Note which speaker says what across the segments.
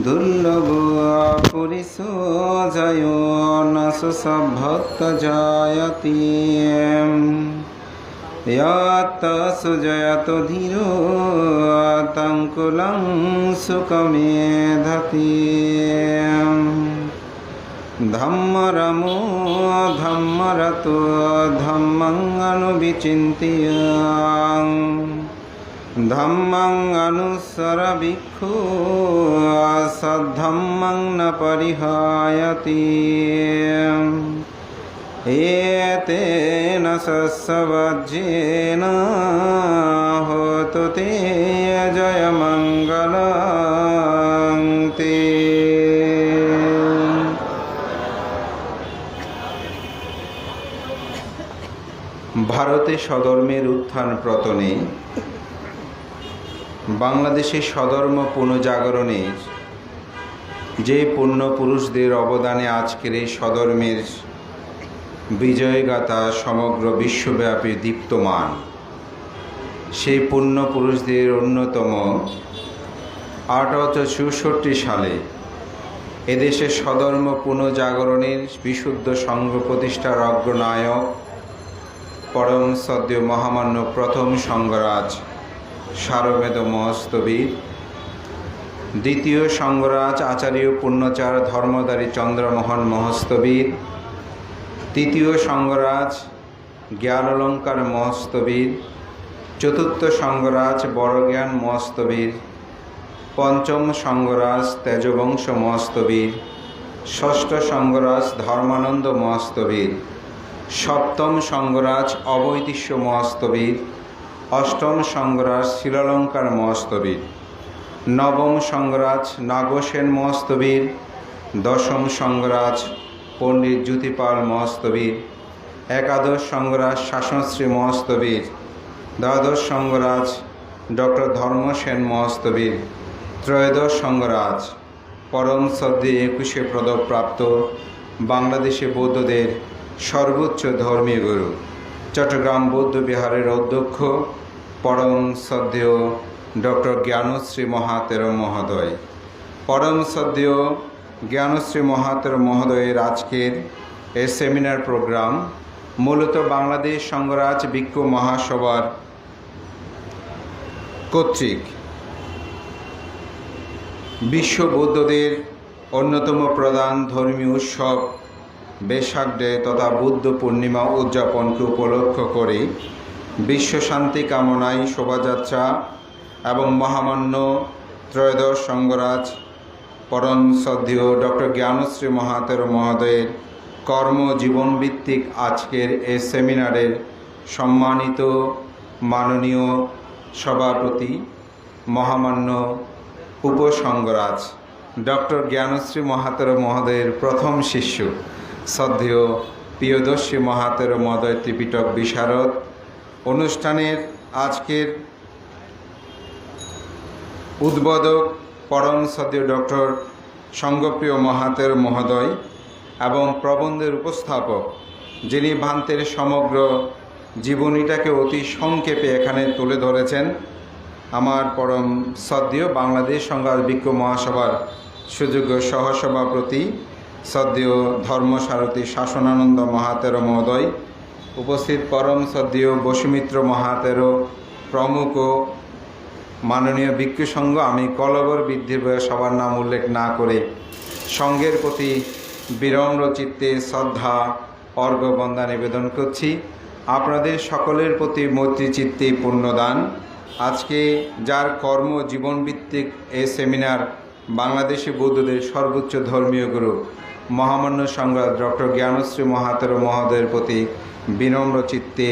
Speaker 1: দুর্লভপুরিষো জয় নসভক্ত জয়তি সুজয়ত ধীরো তঙ্কুলং সুখমেধতি ধম্মরমো ধম্মরতো ধম্মং অনুবিচিন্ত্য ধম্মং অনুসর ভিক্ষু সদ্ধম্মং ন পরিহায়তি এতেন সস্যবজ্যেন হোতু তে জয়মঙ্গলং তে। ভারতে সধর্মের উত্থান পতনে, বাংলাদেশের সধর্ম পুনর্জাগরণের যে পুণ্য পুরুষদের অবদানে আজকের এই সধর্মের বিজয়গাথা সমগ্র বিশ্বব্যাপী দীপ্তমান, সেই পুণ্য পুরুষদের অন্যতম 1864 সালে এদেশের সধর্ম পুনর্জাগরণের বিশুদ্ধ সংঘ প্রতিষ্ঠার অগ্রনায়ক পরম সদ্য মহামান্য প্রথম সংঘরাজ সারমেদ মহস্তবীর, দ্বিতীয় সংঘরাজ আচার্য পূর্ণচার ধর্মধারী চন্দ্রমোহন মহস্তবীর, তৃতীয় সংঘরাজ জ্ঞানলঙ্কার মহস্তবীর, চতুর্থ সংঘরাজ বড়জ্ঞান মহস্তবীর, পঞ্চম সংঘরাজ তেজবংশ মহস্তবীর, ষষ্ঠ সংঘরাজ ধর্মানন্দ মহস্তবীর, সপ্তম সংঘরাজ অবৈতিষ্য মহস্তবীর, অষ্টম সংঘরাজ শিলালঙ্কার মহস্তবীর, নবম সংঘরাজ নাগসেন মহস্তবীর, দশম সংঘরাজ পণ্ডিত জ্যোতিপাল মহস্তবীর, একাদশ সংঘরাজ শাসনশ্রী মহস্তবীর, দ্বাদশ সংঘরাজ ডক্টর ধর্মসেন মহস্তবীর, ত্রয়োদশ সংঘরাজ পরম সদ্যে 21শে পদকপ্রাপ্ত বাংলাদেশে বৌদ্ধদের সর্বোচ্চ ধর্মীয় গুরু, চট্টগ্রাম বৌদ্ধ বিহারের অধ্যক্ষ পরম সদ্য ডক্টর জ্ঞানশ্রী মহাতেরো মহোদয়। পরম সদ্য জ্ঞানশ্রী মহাতেরো মহোদয়ের আজকের এই সেমিনার প্রোগ্রাম মূলত বাংলাদেশ সংঘরাজ ভিক্ষু মহাসভার কর্তৃক বিশ্ব বৌদ্ধদের অন্যতম প্রধান ধর্মীয় উৎসব বেশাক ডে তথা বুদ্ধ পূর্ণিমা উদযাপনকে উপলক্ষ করে বিশ্ব শান্তি কামনায় শোভাযাত্রা এবং মহামান্য ত্রয়োদশ সংঘরাজ পরম সদ্য ডক্টর জ্ঞানশ্রী মহাতেরো মহোদয়ের কর্মজীবনভিত্তিক আজকের এই সেমিনারের সম্মানিত মাননীয় সভাপতি মহামান্য উপসংঘরাজ ডক্টর জ্ঞানশ্রী মহাতেরো মহোদয়ের প্রথম শিষ্য শ্রদ্ধেয় প্রিয়দর্শী মহাতেরো মহোদয় ত্রিপিটক বিশারদ, অনুষ্ঠানের আজকের উদ্বোধক পরম সদ্য ডক্টর সঙ্গপ্রিয় মহাতেরো মহোদয় এবং প্রবন্ধের উপস্থাপক যিনি ভান্তের সমগ্র জীবনীটাকে অতি সংক্ষেপে এখানে তুলে ধরেছেন, আমার পরম সদ্য বাংলাদেশ সংঘরাজ ভিক্ষু মহাসভার সুযোগ্য সহসভাপতি সদ্য ধর্মসারথী শাসনানন্দ মহাতেরো মহোদয়, উপস্থিত পরম সদ্য বসুমিত্র মহাতেরো প্রমুখ মাননীয় ভিক্ষু সংঘ, আমি কলবর বৃদ্ধির বয়ে সবার নাম উল্লেখ না করে সংঘের প্রতি বিনম্র চিত্তে শ্রদ্ধা অর্ঘ্যবন্দা নিবেদন করছি। আপনাদের সকলের প্রতি মৈত্রী চিত্তে পুণ্যদান। আজকে যার কর্ম জীবনভিত্তিক এই সেমিনার বাংলাদেশি বৌদ্ধদের সর্বোচ্চ ধর্মীয় গুরু মহামান্য সংঘরাজ ডক্টর জ্ঞানশ্রী মহাতেরো মহোদয়ের প্রতি বিনম্র চিত্তে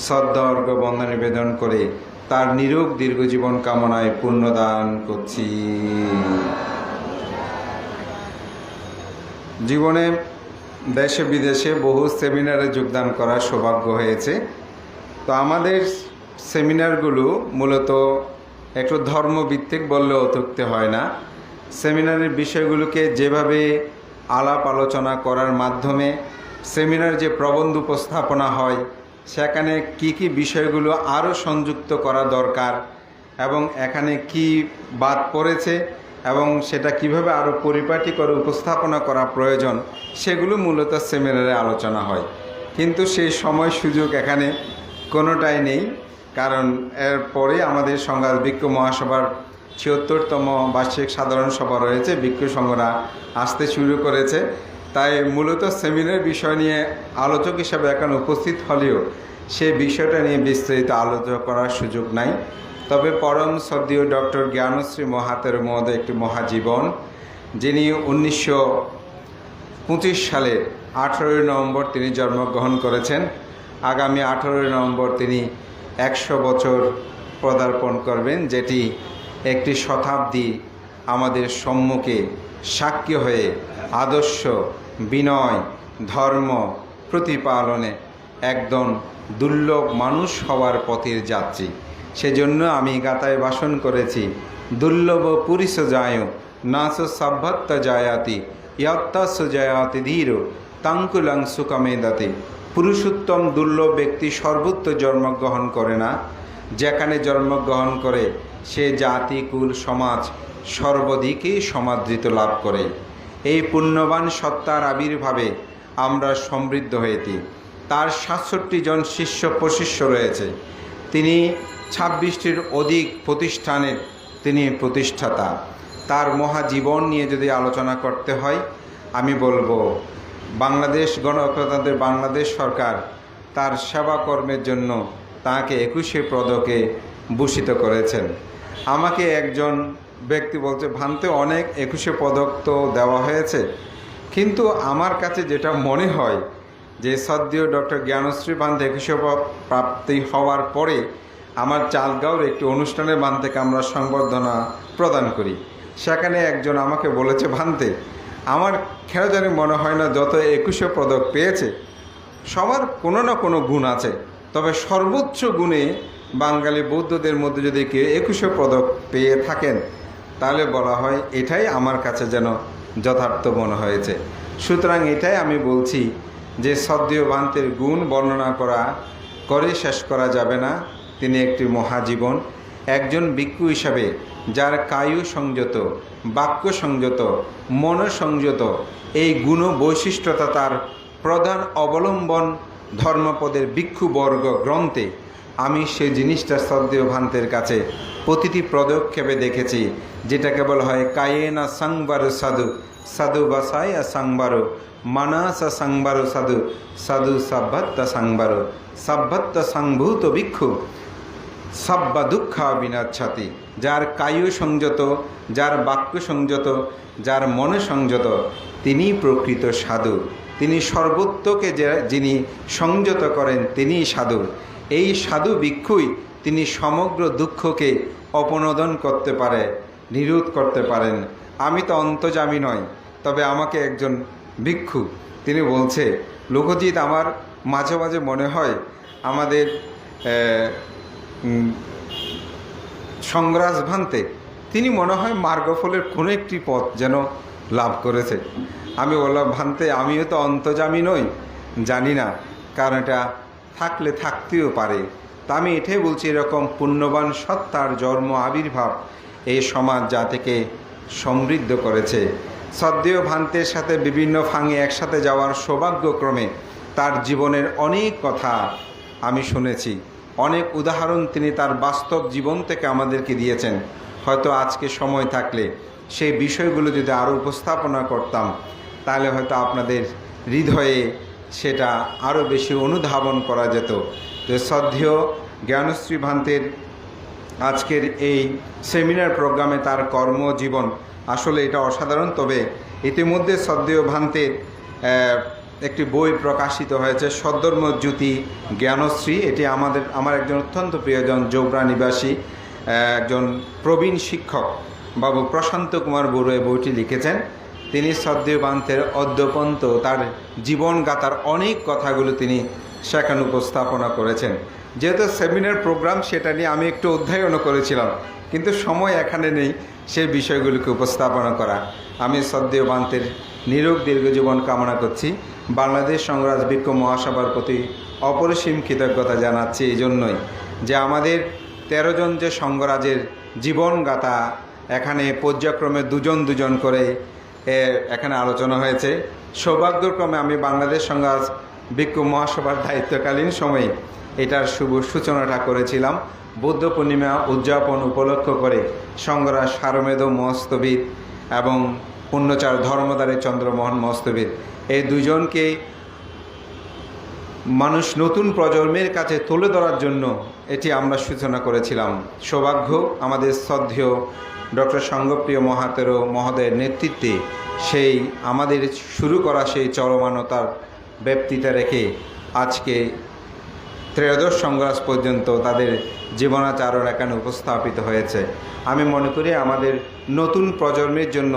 Speaker 1: শ্রদ্ধা অর্ঘ্যবন্দা নিবেদন করে তার নিরোগ দীর্ঘজীবন কামনায় পুণ্যদান করছি। জীবনে দেশে বিদেশে বহু সেমিনারে যোগদান করার সৌভাগ্য হয়েছে। তো আমাদের সেমিনারগুলো মূলত একটু ধর্মভিত্তিক বললেও অত্যুক্তি হয় না। সেমিনারের বিষয়গুলোকে যেভাবে আলাপ আলোচনা করার মাধ্যমে সেমিনার যে প্রবন্ধ উপস্থাপনা হয় সেখানে কি কি বিষয়গুলো আরও সংযুক্ত করা দরকার এবং এখানে কি বাদ পড়েছে এবং সেটা কিভাবে আরও পরিপাটি করে উপস্থাপনা করা প্রয়োজন, সেগুলো মূলত সেমিনারে আলোচনা হয়। কিন্তু সেই সময় সুযোগ এখানে কোনোটাই নেই, কারণ এরপরে আমাদের সংঘাত ভিক্ষু মহাসভার ৭৬তম বার্ষিক সাধারণ সভা রয়েছে, ভিক্ষু সংঘরা আসতে শুরু করেছে। তাই মূলত সেমিনার বিষয় নিয়ে আলোচক হিসাবে এখানে উপস্থিত হলেও সে বিষয়টা নিয়ে বিস্তারিত আলোচনা করার সুযোগ নাই। তবে পরম শ্রদ্ধেয় ডক্টর জ্ঞানশ্রী মহাতের মহোদয় একটি মহাজীবন, যিনি 1925 সালের 18 নভেম্বর তিনি জন্মগ্রহণ করেছেন। আগামী 18 নভেম্বর তিনি 100 বছর পদার্পণ করবেন, যেটি একটি শতাব্দী আমাদের সম্মুখে সাক্ষী হয়ে আদর্শ, বিনয়, ধর্ম প্রতিপালনে একদম দুর্লভ মানুষ হওয়ার পথের যাত্রী। সেজন্য আমি গাথায় ভাষণ করেছি, দুর্লভ পুরিশ যায় নাচ সাভ্যত্ত জায়াতি ইয়াত্তাস জায়াতি ধীর তাঙ্কুলাং সুকামেদাতে। পুরুষোত্তম দুর্লভ ব্যক্তি সর্বত্র জন্মগ্রহণ করে না, যেখানে জন্মগ্রহণ করে সে জাতি, কুল, সমাজ সর্বদিকেই সমাদৃত লাভ করে। এই পুণ্যবান সত্তার আবির্ভাবে আমরা সমৃদ্ধ হয়েছি। তার 67 জন শিষ্য প্রশিষ্য রয়েছে। তিনি 26টির অধিক প্রতিষ্ঠানের তিনি প্রতিষ্ঠাতা। তার মহাজীবন নিয়ে যদি আলোচনা করতে হয়, আমি বলবো বাংলাদেশ গণপ্রজাতন্ত্রের বাংলাদেশ সরকার তার সেবা কর্মের জন্য তাকে 21 পদকে ভূষিত করেছেন। আমাকে একজন ব্যক্তি বলছে, ভান্তে অনেক 21 পদক তো দেওয়া হয়েছে, কিন্তু আমার কাছে যেটা মনে হয় যে শ্রদ্ধেয় ডক্টর জ্ঞানশ্রী ভান্তে 21 প্রাপ্তি হওয়ার পরে আমার চালগাঁওর একটি অনুষ্ঠানের মান থেকে আমরা সংবর্ধনা প্রদান করি। সেখানে একজন আমাকে বলেছে, ভান্তে আমার কেন জানি মনে হয় না যত 21 পদক পেয়েছে সবার কোনো না কোনো গুণ আছে, তবে সর্বোচ্চ গুণে বাঙালি বৌদ্ধদের মধ্যে যদি কেউ 21 পদক পেয়ে থাকেন তাহলে বলা হয় এটাই আমার কাছে যেন যথার্থ মনে হয়েছে। সুতরাং এটাই আমি বলছি যে শ্রদ্ধেয় ভান্তের গুণ বর্ণনা করে শেষ করা যাবে না। তিনি একটি মহাজীবন, একজন ভিক্ষু হিসাবে যার কায়ু সংযত, বাক্য সংযত, মন সংযত, এই গুণ বৈশিষ্ট্যতা তার প্রধান অবলম্বন ধর্মপদের ভিক্ষুবর্গ গ্রন্থে। আমি সেই জিনিসটা শ্রদ্ধেয় ভান্তের কাছে প্রতিটি পদক্ষেপে দেখেছি, যেটাকে বলা হয় কায়েনা সাংবারু সাধু, সাধু বাসায় সাংবারু, মানাসা সাংবারু সাধু, সাধু সাভ্যত্ত সাংবারু, সাভ্যত্ত সংভূত ভিক্ষু সাব্বা দুঃখা বিনাচ্ছাতি। যার কায়ু সংযত, যার বাক্য সংযত, যার মনে সংযত, তিনি প্রকৃত সাধু। তিনি সর্বত্রকে যিনি সংযত করেন তিনিই সাধু। এই সাধু ভিক্ষুই তিনি সমগ্র দুঃখকে অপনোদন করতে পারে, নিরোধ করতে পারেন। আমি তো অন্তর্যামী নই, তবে আমাকে একজন ভিক্ষু তিনি বলছে, লোকজিৎ আমার মাঝে মাঝে মনে হয় আমাদের সংগ্রাস ভান্তে তিনি মনে হয় মার্গফলের কোনো একটি পথ যেন লাভ করেছে। আমি বললাম, ভান্তে আমিও তো অন্তর্যামী নই, জানি না, কারণ এটা থাকলে থাকতেও পারে। তা আমি এটাই বলছি, এরকম পুণ্যবান সত্তার জন্ম আবির্ভাব এই সমাজ জাতিকে সমৃদ্ধ করেছে। শ্রদ্ধেয় ভান্তের সাথে বিভিন্ন ফাঙে একসাথে যাওয়ার সৌভাগ্যক্রমে তার জীবনের অনেক কথা আমি শুনেছি, অনেক উদাহরণ তিনি তার বাস্তব জীবন থেকে আমাদেরকে দিয়েছেন। হয়তো আজকে সময় থাকলে সেই বিষয়গুলো যদি আরও উপস্থাপনা করতাম তাহলে হয়তো আপনাদের হৃদয়ে সেটা আরও বেশি অনুধাবন করা যেত। তো শ্রদ্ধেয় জ্ঞানশ্রী ভান্তের আজকের এই সেমিনার প্রোগ্রামে তার কর্মজীবন আসলে এটা অসাধারণ। তবে ইতিমধ্যে শ্রদ্ধেয় ভান্তের একটি বই প্রকাশিত হয়েছে, সদ্ধর্মজ্যোতি জ্ঞানশ্রী। এটি আমার একজন অত্যন্ত প্রিয়জন জোবরা নিবাসী একজন প্রবীণ শিক্ষক বাবু প্রশান্ত কুমার বড়ুয়া বইটি লিখেছেন। তিনি শ্রদ্ধেয় ভান্তের অদ্যপন্ত তার জীবনগাথার অনেক কথাগুলো তিনি সেখানে উপস্থাপনা করেছেন। যেহেতু সেমিনার প্রোগ্রাম, সেটা নিয়ে আমি একটু অধ্যয়নও করেছিলাম, কিন্তু সময় এখানে নেই সেই বিষয়গুলিকে উপস্থাপনা করা। আমি শ্রদ্ধেয় ভান্তের নিরোগ দীর্ঘ জীবন কামনা করছি। বাংলাদেশ সংগ্রাস ভিক্ষু মহাসভার প্রতি অপরিসীম কৃতজ্ঞতা জানাচ্ছি এই জন্যই যে আমাদের 13 জন যে সংঘরাজের জীবনগাথা এখানে পর্যায়ক্রমে দুজন করে এখানে আলোচনা হয়েছে। সৌভাগ্যক্রমে আমি বাংলাদেশ সংঘরাজ ভিক্ষু মহাসভার দায়িত্বকালীন সময়ে এটার শুভ সূচনাটা করেছিলাম। বুদ্ধ পূর্ণিমা উদযাপন উপলক্ষ করে সংঘরাজ সারমেধ মহস্তবিদ এবং পুণ্যচার ধর্মদারে চন্দ্রমোহন মহস্তবিদ এই দুজনকে মানুষ নতুন প্রজন্মের কাছে তুলে ধরার জন্য এটি আমরা সূচনা করেছিলাম। সৌভাগ্য আমাদের শ্রদ্ধেয় ডক্টর সঙ্গপ্রিয় মহাতেরো মহোদয়ের নেতৃত্বে সেই আমাদের শুরু করা সেই চলমানতার ব্যাপ্তিটা রেখে আজকে ত্রয়োদশ সংঘরাজ পর্যন্ত তাদের জীবনাচরণ এখানে উপস্থাপিত হয়েছে। আমি মনে করি আমাদের নতুন প্রজন্মের জন্য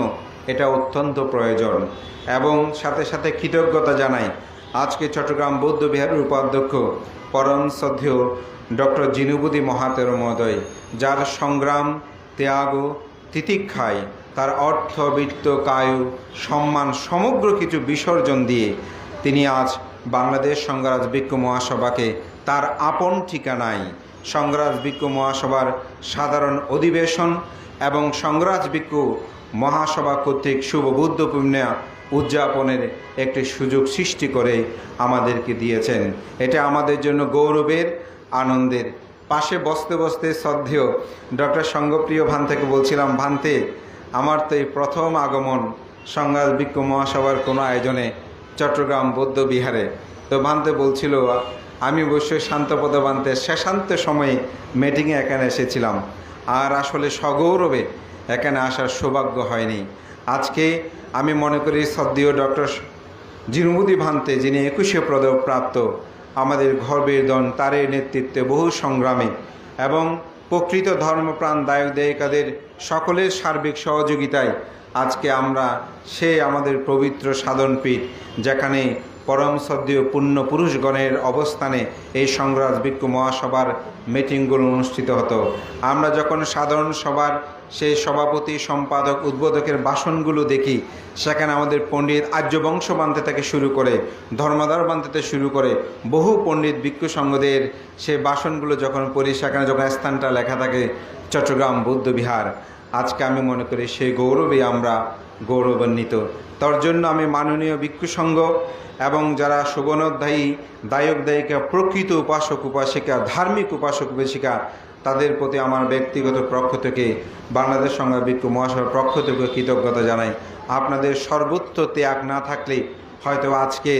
Speaker 1: এটা অত্যন্ত প্রয়োজন এবং সাথে সাথে কৃতজ্ঞতা জানাই আজকে চট্টগ্রাম বৌদ্ধ বিহারের উপাধ্যক্ষ পরম শ্রদ্ধেয় ডক্টর জিনুবুদ্দি মহাতেরো মহোদয়, যার সংগ্রাম ত্যাগ তিতিক্ষায় তার অর্থ বৃত্ত কায়ু সম্মান সমগ্র কিছু বিসর্জন দিয়ে তিনি আজ বাংলাদেশ সংঘরাজ ভিক্ষু মহাসভাকে তার আপন ঠিকানায় সংঘরাজ ভিক্ষু মহাসভার সাধারণ অধিবেশন এবং সংঘরাজ ভিক্ষু মহাসভা কর্তৃক শুভ বুদ্ধ পূর্ণিমা উদযাপনের একটি সুযোগ সৃষ্টি করে আমাদেরকে দিয়েছেন। এটা আমাদের জন্য গৌরবের আনন্দের। পাশে বসতে বসতে শ্রদ্ধেয় ডক্টর সঙ্গপ্রিয় ভান্তেকে বলছিলাম, ভান্তে আমার তো এই প্রথম আগমন সংঘরাজ ভিক্ষু মহাসভার কোনো আয়োজনে চট্টগ্রাম বৌদ্ধ বিহারে। তো ভান্তে বলছিল আমি অবশ্যই শান্তপদ ভান্তে শেষান্ত সময়ে মিটিংয়ে এখানে এসেছিলাম, আর আসলে সগৌরবে এখানে আসার সৌভাগ্য হয়নি। আজকে আমি মনে করি শ্রদ্ধেয় ডক্টর জিনুবুদ্দি ভান্তে, যিনি 21শে পদক প্রাপ্ত, আমাদের গর্বের দন, তারের নেতৃত্বে বহু সংগ্রামে এবং প্রকৃত ধর্মপ্রাণ দায়ক দায়িকাদের সকলের সার্বিক সহযোগিতায় আজকে আমরা আমাদের পবিত্র সাধনপীঠ, যেখানে পরম শ্রদ্ধেয় পুণ্য পুরুষগণের অবস্থানে এই সংঘরাজ ভিক্ষু মহাসভার মিটিংগুলো অনুষ্ঠিত হতো। আমরা যখন সাধারণ সভার সেই সভাপতি সম্পাদক উদ্বোধকের ভাষণগুলো দেখি, সেখানে আমাদের পণ্ডিত আর্যবংশ বান্তে থেকে শুরু করে ধর্মাধার বান্তে থেকে শুরু করে বহু পণ্ডিত ভিক্ষু সংঘদের সেই ভাষণগুলো যখন পড়ি, সেখানে যখন স্থানটা লেখা থাকে চট্টগ্রাম বৌদ্ধ বিহার, আজকে আমি মনে করি সেই গৌরবে আমরা গৌরবান্বিত। তার জন্য আমি মাননীয় ভিক্ষু সংঘ এবং যারা সুবর্ণোধ্যায়ী দায়ক দায়িকা, প্রকৃত উপাসক উপাসিকা, ধার্মিক উপাসক উপাসিকা, তাদের প্রতি আমার ব্যক্তিগত পক্ষ থেকে বাংলাদেশ সংঘরাজ ভিক্ষু মহাসভার পক্ষ থেকে কৃতজ্ঞতা জানাই। আপনাদের সর্বোচ্চ ত্যাগ না থাকলে হয়তো আজকে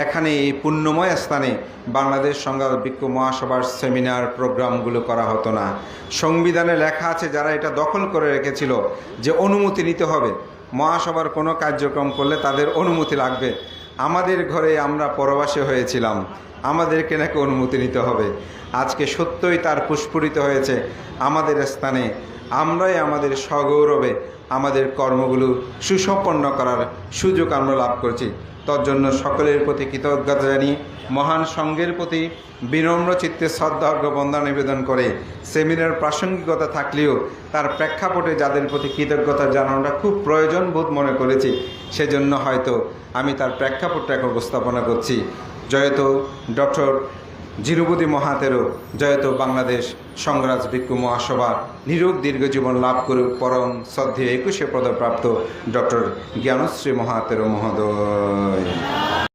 Speaker 1: এখানে এই পুণ্যময় স্থানে বাংলাদেশ সংঘরাজ ভিক্ষু মহাসভার সেমিনার প্রোগ্রামগুলো করা হতো না। সংবিধানে লেখা আছে যারা এটা দখল করে রেখেছিল যে অনুমতি নিতে হবে, মহাসভার কোনো কার্যক্রম করলে তাদের অনুমতি লাগবে। আমাদের ঘরে আমরা পরবাসী হয়েছিলাম, আমাদেরকে নাকি অনুমতি নিতে হবে। আজকে সত্যই তার পুষ্পরিত হয়েছে আমাদের স্থানে। আমরাই আমাদের সগৌরবে আমাদের কর্মগুলো সুসম্পন্ন করার সুযোগ আমরা লাভ করছি। তার জন্য সকলের প্রতি কৃতজ্ঞতা জানিয়ে মহান সংঘের প্রতি বিনম্র চিত্তে শ্রদ্ধার্ঘ্য বন্দনা নিবেদন করে সেমিনার প্রাসঙ্গিকতা থাকলেও তার প্রেক্ষাপটে যাদের প্রতি কৃতজ্ঞতা জানানোটা খুব প্রয়োজন বোধ মনে করেছি, সেজন্য হয়তো আমি তার প্রেক্ষাপটটা এখন উপস্থাপনা করছি। জয়তো ডক্টর জিনুবুদ্দি মহাতেরো, জয়তো বাংলাদেশ সংঘরাজ ভিক্ষু মহাসভা নিরোগ দীর্ঘ জীবন লাভ করুক পরম শ্রদ্ধেয় 21শে পদকপ্রাপ্ত ডক্টর জ্ঞানশ্রী মহাতেরো মহোদয়।